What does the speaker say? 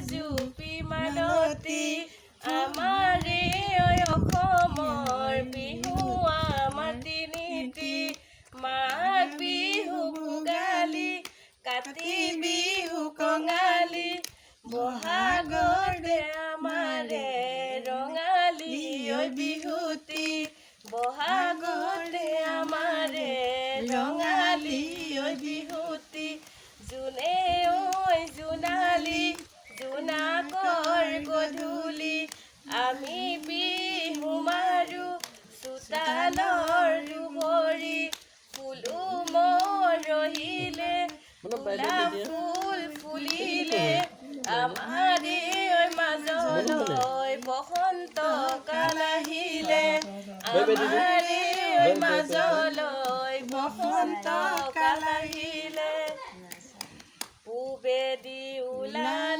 জুপি মালতী আমাৰে অসমৰ বিহু আমাৰ তিনিটি মাঘ বিহু ভোগালী কাতি বিহু কঙালী বহাগতে আমাৰে ৰঙালী ঐ বিহুতি বহাগতে আমাৰে ৰঙালী ঐ বিহুতি জোনে ঐ জোনালী জোনাকৰ গধূলি আমি বিহু মাৰো চোতালৰ দুবৰি ফুলো মৰহিলে গোলাপ ফুল ফুলিলে আমাৰে মাজলৈ বসন্ত কাল আহিলে আমাৰে মাজলৈ বসন্ত কাল আহিলে পূবেদি ওলাই